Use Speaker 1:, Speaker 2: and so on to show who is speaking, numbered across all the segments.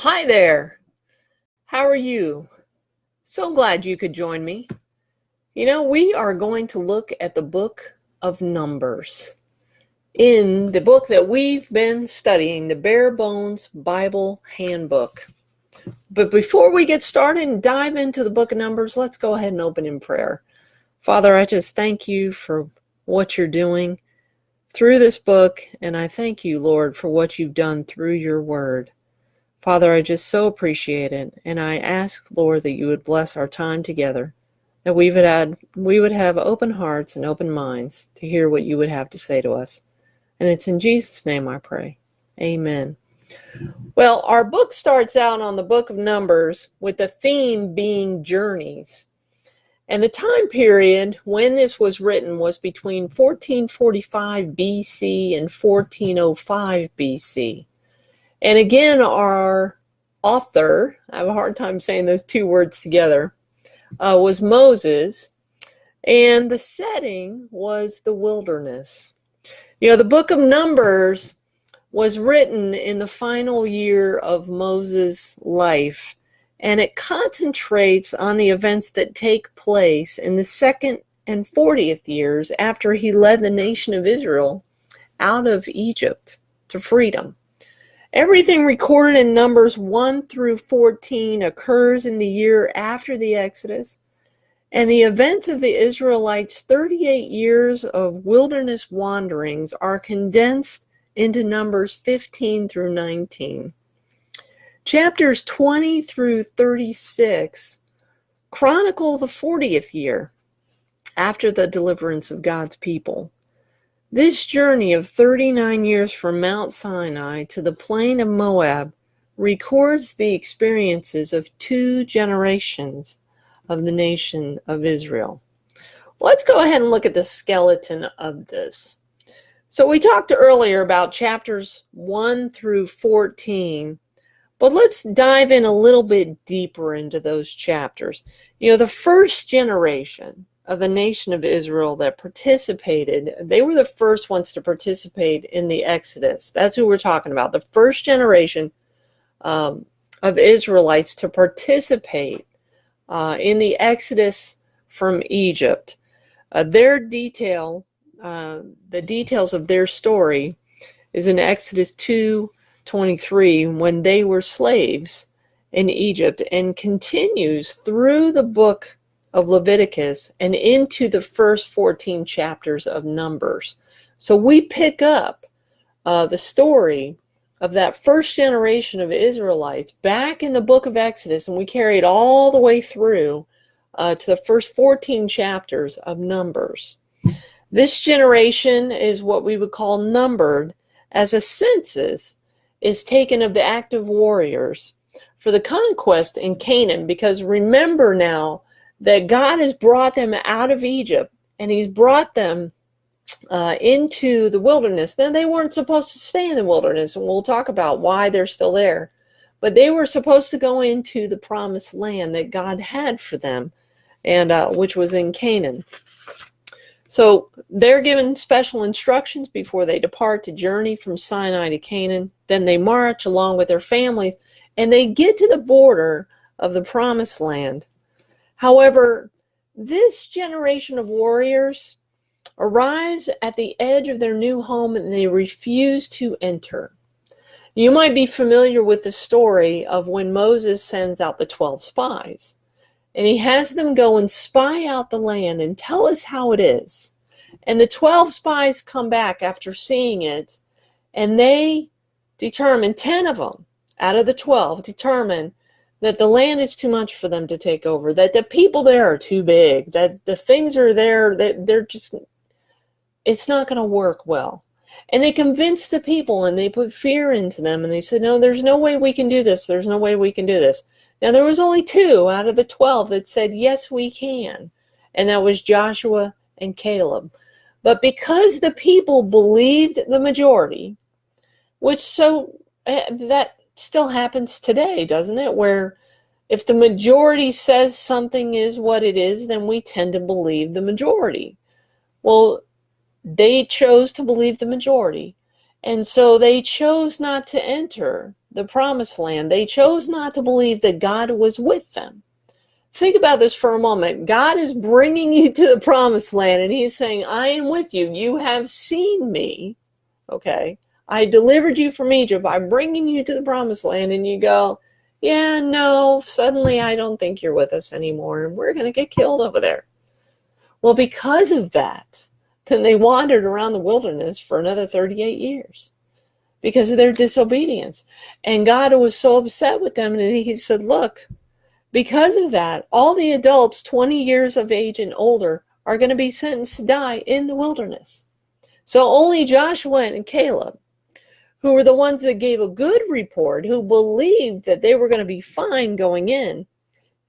Speaker 1: Hi there. How are you? So glad you could join me. We are going to look at the book of Numbers in the book that we've been studying, the Bones Bible Handbook. But before we get started and dive into the book of Numbers, let's go ahead and open in prayer. Father, I just thank you for what you're doing through this book, and I thank you, Lord, for what you've done through your word. Father, I just so appreciate it, and I ask, Lord, that you would bless our time together, that we would have open hearts and open minds to hear what you would have to say to us. And it's in Jesus' name I pray. Amen. Well, our book starts out on the book of Numbers with the theme being journeys. And the time period when this was written was between 1445 BC and 1405 BC. And again, our author, I have a hard time saying those two words together, was Moses, and the setting was the wilderness. The book of Numbers was written in the final year of Moses' life, and it concentrates on the events that take place in the 2nd and 40th years after he led the nation of Israel out of Egypt to freedom. Everything recorded in Numbers 1 through 14 occurs in the year after the Exodus, and the events of the Israelites' 38 years of wilderness wanderings are condensed into Numbers 15 through 19. Chapters 20 through 36 chronicle the 40th year after the deliverance of God's people. This journey of 39 years from Mount Sinai to the plain of Moab records the experiences of 2 generations of the nation of Israel. Let's go ahead and look at the skeleton of this. So we talked earlier about chapters 1 through 14, but let's dive in a little bit deeper into those chapters. The first generation of the nation of Israel that participated, they were the first ones to participate in the Exodus. That's who we're talking about. The first generation of Israelites to participate in the Exodus from Egypt. The details of their story is in Exodus 2:23, when they were slaves in Egypt, and continues through the book of Leviticus and into the first 14 chapters of Numbers. So we pick up the story of that first generation of Israelites back in the book of Exodus, and we carry it all the way through to the first 14 chapters of Numbers. This generation is what we would call numbered, as a census is taken of the active warriors for the conquest in Canaan, because remember now that God has brought them out of Egypt, and he's brought them into the wilderness. Then they weren't supposed to stay in the wilderness, and we'll talk about why they're still there. But they were supposed to go into the promised land that God had for them, and which was in Canaan. So they're given special instructions before they depart to journey from Sinai to Canaan. Then they march along with their families, and they get to the border of the promised land. However, this generation of warriors arrives at the edge of their new home, and they refuse to enter. You might be familiar with the story of when Moses sends out the 12 spies, and he has them go and spy out the land and tell us how it is. And the 12 spies come back after seeing it, and they determine, 10 of them out of the 12 determine that the land is too much for them to take over, that the people there are too big, that the things are there, that it's not going to work well. And they convince the people, and they put fear into them, and they said, no, there's no way we can do this. There's no way we can do this. Now, there was only 2 out of the 12 that said, yes, we can. And that was Joshua and Caleb. But because the people believed the majority, that still happens today, doesn't it? Where if the majority says something is what it is, then we tend to believe the majority. Well, they chose to believe the majority, and so they chose not to enter the promised land, they chose not to believe that God was with them. Think about this for a moment. God is bringing you to the promised land, and he's saying, I am with you. You have seen me. Okay. I delivered you from Egypt. I'm bringing you to the promised land. And you go, yeah, no, suddenly I don't think you're with us anymore. And we're going to get killed over there. Well, because of that, then they wandered around the wilderness for another 38 years because of their disobedience. And God was so upset with them. And he said, look, because of that, all the adults 20 years of age and older are going to be sentenced to die in the wilderness. So only Joshua and Caleb, who were the ones that gave a good report, who believed that they were going to be fine going in,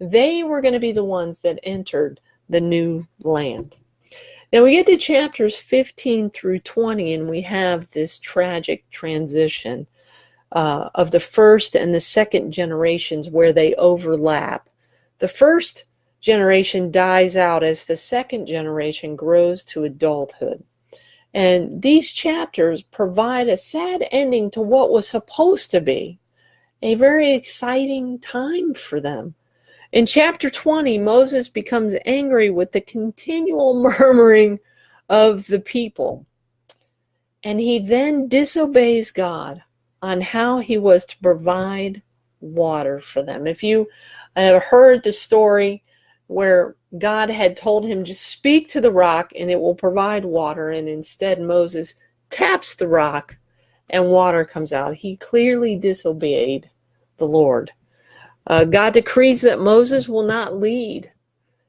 Speaker 1: they were going to be the ones that entered the new land. Now we get to chapters 15 through 20, and we have this tragic transition of the first and the second generations where they overlap. The first generation dies out as the second generation grows to adulthood. And these chapters provide a sad ending to what was supposed to be a very exciting time for them. In chapter 20, Moses becomes angry with the continual murmuring of the people. And he then disobeys God on how he was to provide water for them. If you have heard the story where God had told him, just speak to the rock and it will provide water, and instead Moses taps the rock and water comes out. He clearly disobeyed the Lord. God decrees that Moses will not lead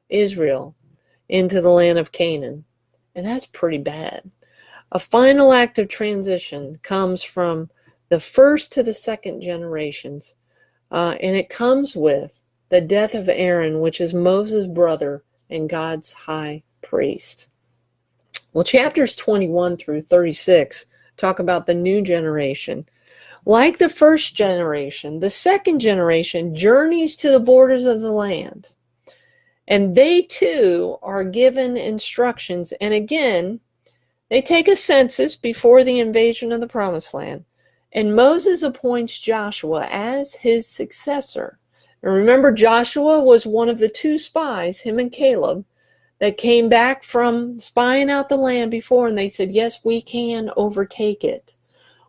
Speaker 1: Israel into the land of Canaan, and that's pretty bad. A final act of transition comes from the first to the second generations, and it comes with the death of Aaron, which is Moses' brother and God's high priest. Well, chapters 21 through 36 talk about the new generation. Like the first generation, the second generation journeys to the borders of the land. And they too are given instructions. And again, they take a census before the invasion of the promised land. And Moses appoints Joshua as his successor. And remember, Joshua was one of the two spies, him and Caleb, that came back from spying out the land before, and they said, yes, we can overtake it.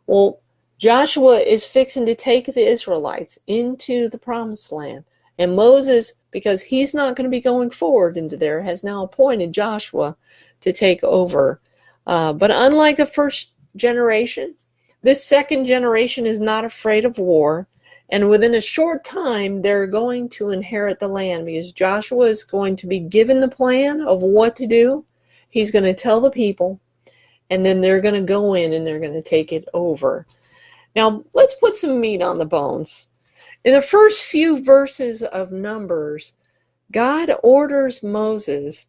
Speaker 1: Well, Joshua is fixing to take the Israelites into the promised land. And Moses, because he's not going to be going forward into there, has now appointed Joshua to take over. But unlike the first generation, this second generation is not afraid of war. And within a short time, they're going to inherit the land because Joshua is going to be given the plan of what to do. He's going to tell the people, and then they're going to go in and they're going to take it over. Now, let's put some meat on the bones. In the first few verses of Numbers, God orders Moses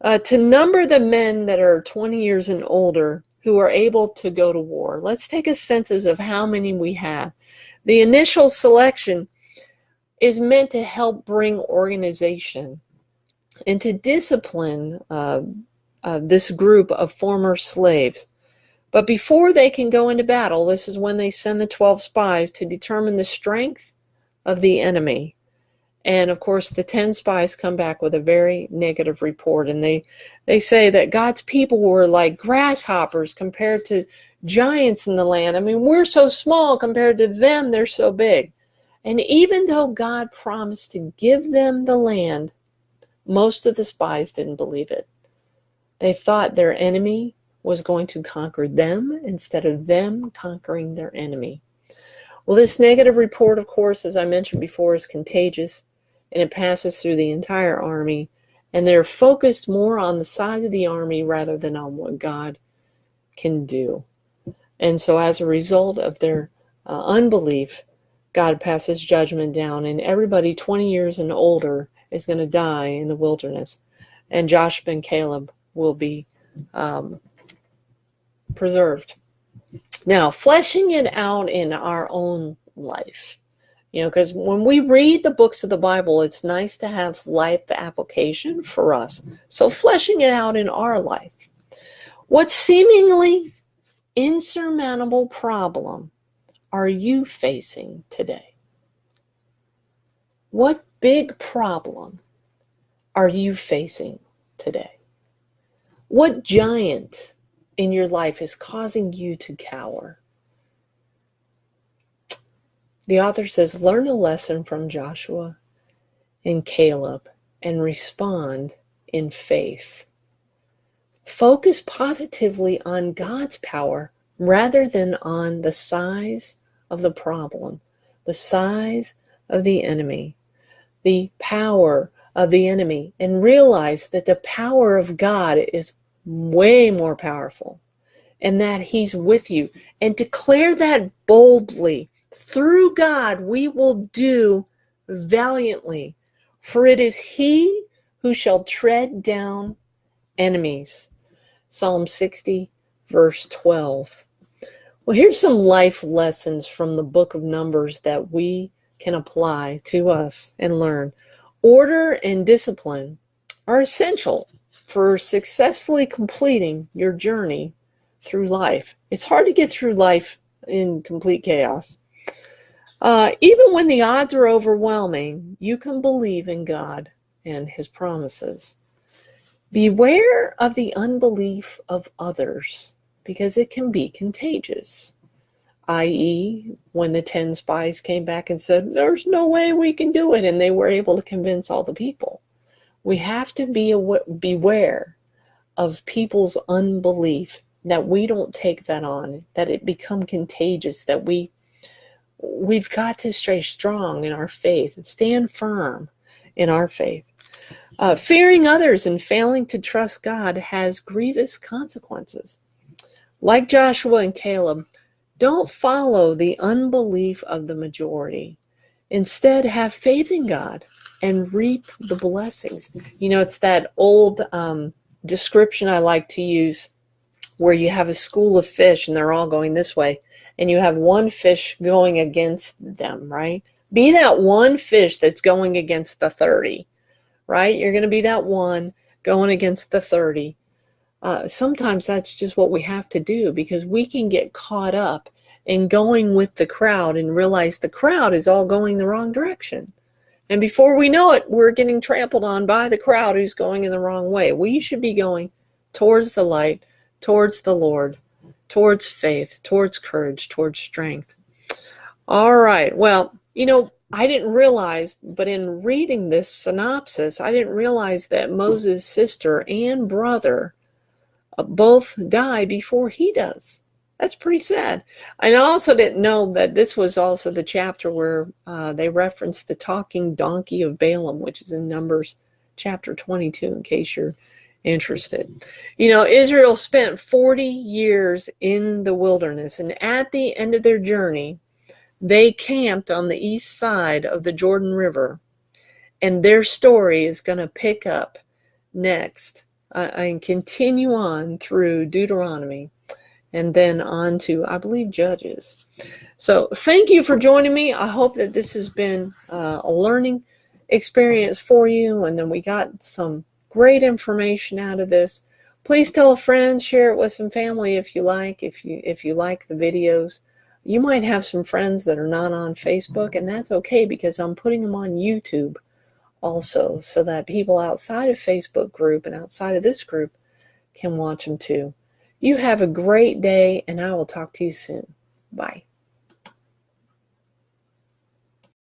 Speaker 1: to number the men that are 20 years and older who are able to go to war. Let's take a census of how many we have. The initial selection is meant to help bring organization and to discipline this group of former slaves. But before they can go into battle, this is when they send the 12 spies to determine the strength of the enemy. And of course, the 10 spies come back with a very negative report. And they say that God's people were like grasshoppers compared to giants in the land. I mean, we're so small compared to them. They're so big. And even though God promised to give them the land, most of the spies didn't believe it. They thought their enemy was going to conquer them instead of them conquering their enemy. Well, this negative report, of course, as I mentioned before, is contagious, and it passes through the entire army, and they're focused more on the size of the army rather than on what God can do. And so as a result of their unbelief, God passes judgment down, and everybody 20 years and older is going to die in the wilderness, and Joshua and Caleb will be preserved. Now, fleshing it out in our own life, because when we read the books of the Bible, it's nice to have life application for us. So fleshing it out in our life. What seemingly insurmountable problem are you facing today? What big problem are you facing today? What giant in your life is causing you to cower? The author says, learn a lesson from Joshua and Caleb and respond in faith. Focus positively on God's power rather than on the size of the problem, the size of the enemy, the power of the enemy, and realize that the power of God is way more powerful and that He's with you. And declare that boldly. Through God, we will do valiantly, for it is He who shall tread down enemies. Psalm 60, verse 12. Well, here's some life lessons from the book of Numbers that we can apply to us and learn. Order and discipline are essential for successfully completing your journey through life. It's hard to get through life in complete chaos. Even when the odds are overwhelming, you can believe in God and His promises. Beware of the unbelief of others, because it can be contagious. I.e., when the 10 spies came back and said, there's no way we can do it, and they were able to convince all the people. We have to beware of people's unbelief, that we don't take that on, that it become contagious, that we've got to stay strong in our faith, stand firm in our faith. Fearing others and failing to trust God has grievous consequences. Like Joshua and Caleb, don't follow the unbelief of the majority. Instead, have faith in God and reap the blessings. You know, it's that old description I like to use where you have a school of fish and they're all going this way, and you have one fish going against them, right? Be that one fish that's going against the 30. Right? You're going to be that one going against the 30. Sometimes that's just what we have to do, because we can get caught up in going with the crowd and realize the crowd is all going the wrong direction. And before we know it, we're getting trampled on by the crowd who's going in the wrong way. We should be going towards the light, towards the Lord, towards faith, towards courage, towards strength. All right. Well, you know, I didn't realize, but in reading this synopsis, I didn't realize that Moses' sister and brother both die before he does. That's pretty sad. I also didn't know that this was also the chapter where they referenced the talking donkey of Balaam, which is in Numbers chapter 22, in case you're interested. You know, Israel spent 40 years in the wilderness, and at the end of their journey, they camped on the east side of the Jordan River, and their story is going to pick up next and continue on through Deuteronomy and then on to, I believe, Judges. So thank you for joining me. I hope that this has been a learning experience for you, and then we got some great information out of this. Please tell a friend, share it with some family if you like, if you like the videos. You might have some friends that are not on Facebook, and that's okay, because I'm putting them on YouTube also, so that people outside of Facebook group and outside of this group can watch them too. You have a great day, and I will talk to you soon. Bye.